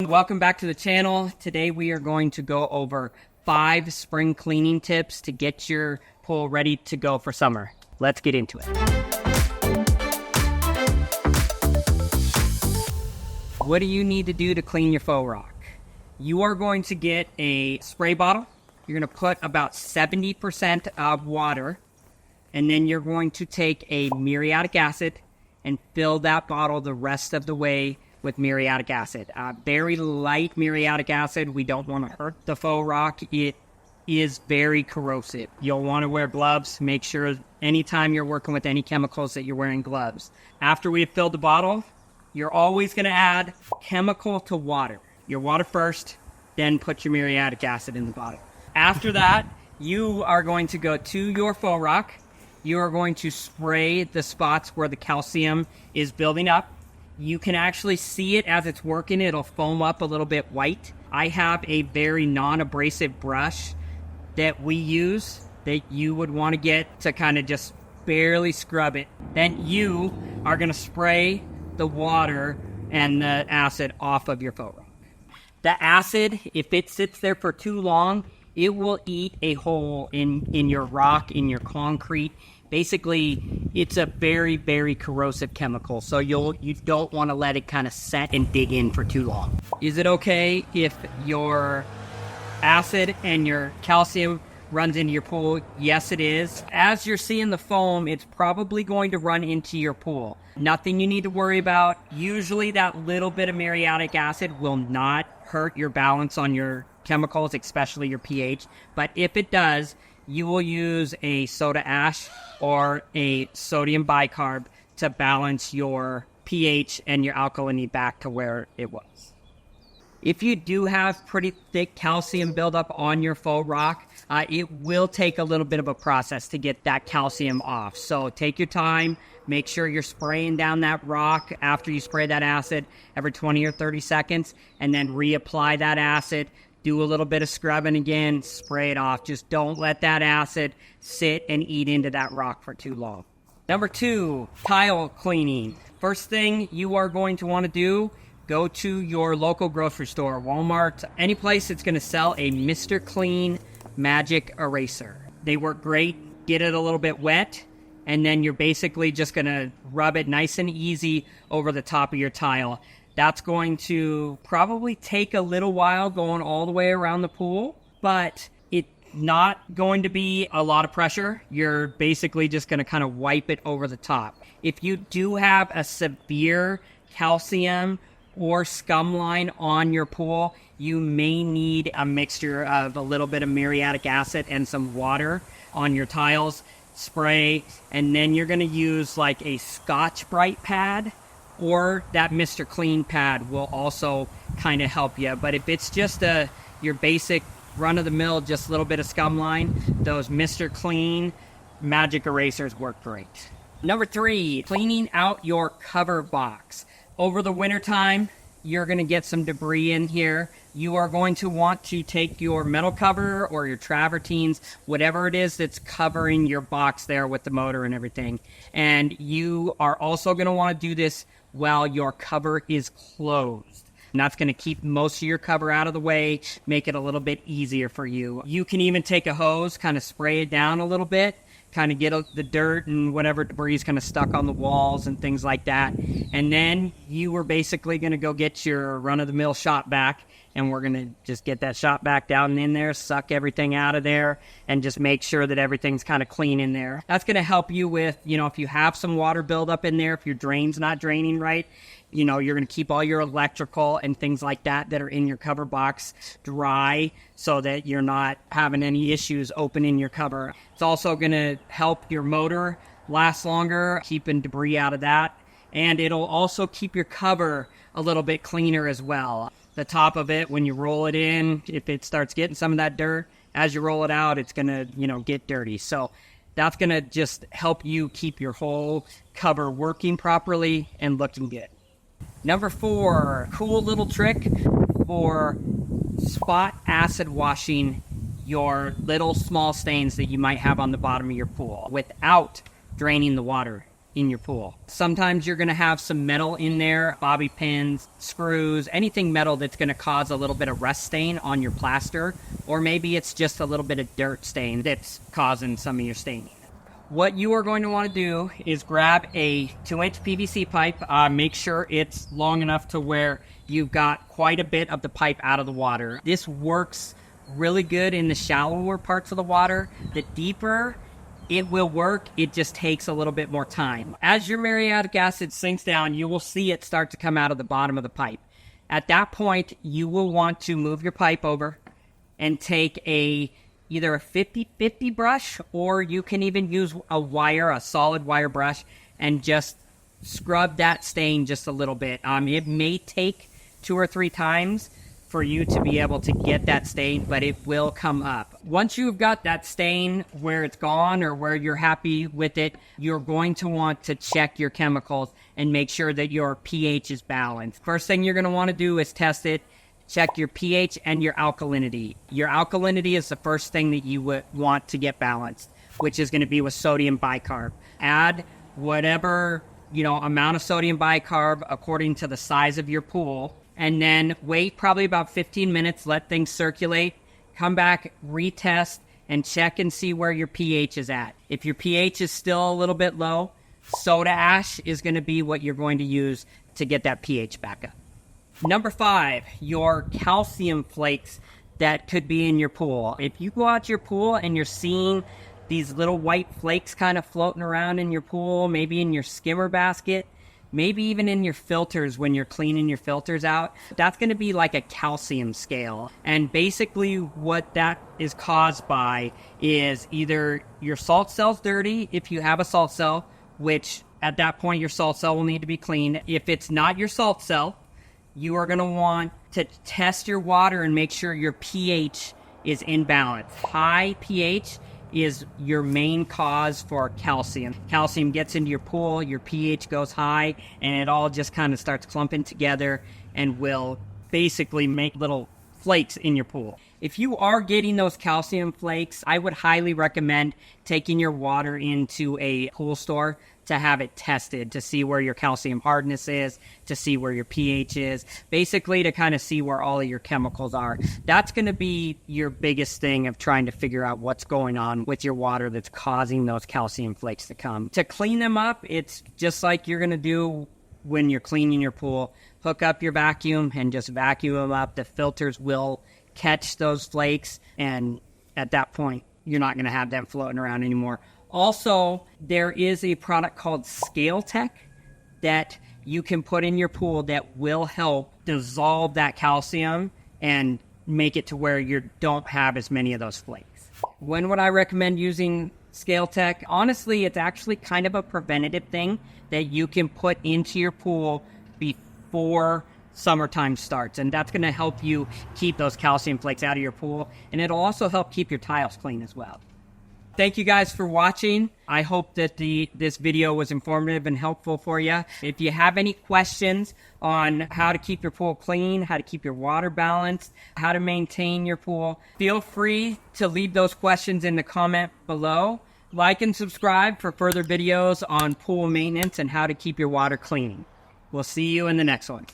Welcome back to the channel. Today we are going to go over 5 spring cleaning tips to get your pool ready to go for summer. Let's get into it. What do you need to do to clean your faux rock? You are going to get a spray bottle. You're going to put about 70% of water, and then you're going to take a muriatic acid and fill that bottle the rest of the way with muriatic acid. Very light muriatic acid. We don't want to hurt the faux rock. It is very corrosive. You'll want to wear gloves. Make sure anytime you're working with any chemicals that you're wearing gloves. After we've filled the bottle, you're always going to add chemical to water. Your water first, then put your muriatic acid in the bottle. After that, you are going to go to your faux rock. You are going to spray the spots where the calcium is building up. You can actually see it as it's working. It'll foam up a little bit white. I have a very non-abrasive brush that we use that you would want to get to kind of just barely scrub it. Then you are going to spray the water and the acid off of your faux rock. The acid, if it sits there for too long, it will eat a hole in your rock, in your concrete. Basically, it's a very, very corrosive chemical, so you don't want to let it kind of set and dig in for too long. Is it okay if your acid and your calcium runs into your pool? Yes, it is. As you're seeing the foam, it's probably going to run into your pool. Nothing you need to worry about. Usually that little bit of muriatic acid will not hurt your balance on your chemicals, especially your pH. But if it does, you will use a soda ash or a sodium bicarb to balance your pH and your alkalinity back to where it was. If you do have pretty thick calcium buildup on your faux rock, it will take a little bit of a process to get that calcium off. So take your time, make sure you're spraying down that rock after you spray that acid every 20 or 30 seconds, and then reapply that acid. Do a little bit of scrubbing again, spray it off. Just don't let that acid sit and eat into that rock for too long. Number 2, tile cleaning. First thing you are going to want to do, go to your local grocery store, Walmart, any place that's going to sell a Mr. Clean Magic Eraser. They work great. Get it a little bit wet, and then you're basically just going to rub it nice and easy over the top of your tile. That's going to probably take a little while going all the way around the pool, but it's not going to be a lot of pressure. You're basically just going to kind of wipe it over the top. If you do have a severe calcium or scum line on your pool, you may need a mixture of a little bit of muriatic acid and some water on your tiles. Spray, and then you're going to use like a Scotch-Brite pad, or that Mr. Clean pad will also kind of help you. But if it's just your basic run-of-the-mill, just a little bit of scum line, those Mr. Clean Magic Erasers work great. Number 3, cleaning out your cover box. Over the wintertime, you're going to get some debris in here. You are going to want to take your metal cover or your travertines, whatever it is that's covering your box there with the motor and everything. And you are also going to want to do this while your cover is closed. And that's going to keep most of your cover out of the way, make it a little bit easier for you. You can even take a hose, kind of spray it down a little bit, kind of get the dirt and whatever debris is kind of stuck on the walls and things like that. And then you are basically going to go get your run-of-the-mill shop vac, and we're going to just get that shop vac down in there, suck everything out of there, and just make sure that everything's kind of clean in there. That's going to help you with, if you have some water buildup in there, if your drain's not draining right, you're going to keep all your electrical and things like that are in your cover box dry so that you're not having any issues opening your cover. It's also going to help your motor last longer, keeping debris out of that. And it'll also keep your cover a little bit cleaner as well. The top of it, when you roll it in, if it starts getting some of that dirt, as you roll it out, it's going to, get dirty. So that's going to just help you keep your whole cover working properly and looking good. Number 4, cool little trick for spot acid washing your little small stains that you might have on the bottom of your pool without draining the water. in your pool. Sometimes you're going to have some metal in there, bobby pins, screws, anything metal that's going to cause a little bit of rust stain on your plaster, or maybe it's just a little bit of dirt stain that's causing some of your staining. What you are going to want to do is grab a 2-inch PVC pipe. Make sure it's long enough to where you've got quite a bit of the pipe out of the water. This works really good in the shallower parts of the water. The deeper, it will work. It just takes a little bit more time. As your muriatic acid sinks down, you will see it start to come out of the bottom of the pipe. At that point, you will want to move your pipe over and take either a 50-50 brush, or you can even use a solid wire brush, and just scrub that stain just a little bit. It may take 2 or 3 times for you to be able to get that stain, but it will come up. Once you've got that stain where it's gone or where you're happy with it, you're going to want to check your chemicals and make sure that your pH is balanced. First thing you're going to want to do is test it. Check your pH and your alkalinity. Your alkalinity is the first thing that you would want to get balanced, which is going to be with sodium bicarb. Add whatever, amount of sodium bicarb according to the size of your pool, and then wait probably about 15 minutes, let things circulate, come back, retest, and check and see where your pH is at. If your pH is still a little bit low, soda ash is going to be what you're going to use to get that pH back up. Number 5, your calcium flakes that could be in your pool. If you go out to your pool and you're seeing these little white flakes kind of floating around in your pool, maybe in your skimmer basket, maybe even in your filters when you're cleaning your filters out, that's going to be like a calcium scale. And basically what that is caused by is either your salt cell's dirty, if you have a salt cell, which at that point your salt cell will need to be cleaned. If it's not your salt cell, you are going to want to test your water and make sure your pH is in balance. High pH is your main cause for calcium. Calcium gets into your pool, your pH goes high, and it all just kind of starts clumping together and will basically make little flakes in your pool. If you are getting those calcium flakes, I would highly recommend taking your water into a pool store to have it tested to see where your calcium hardness is, to see where your pH is, basically to kind of see where all of your chemicals are. That's going to be your biggest thing of trying to figure out what's going on with your water that's causing those calcium flakes to come. To clean them up, it's just like you're going to do when you're cleaning your pool. Hook up your vacuum and just vacuum them up. The filters will catch those flakes, and at that point, you're not going to have them floating around anymore. Also, there is a product called Scale Tech that you can put in your pool that will help dissolve that calcium and make it to where you don't have as many of those flakes. When would I recommend using Scale Tech? Honestly, it's actually kind of a preventative thing that you can put into your pool before summertime starts, and that's going to help you keep those calcium flakes out of your pool, and it'll also help keep your tiles clean as well. Thank you guys for watching. I hope that this video was informative and helpful for you. If you have any questions on how to keep your pool clean, how to keep your water balanced, how to maintain your pool, feel free to leave those questions in the comment below. Like and subscribe for further videos on pool maintenance and how to keep your water clean. We'll see you in the next one.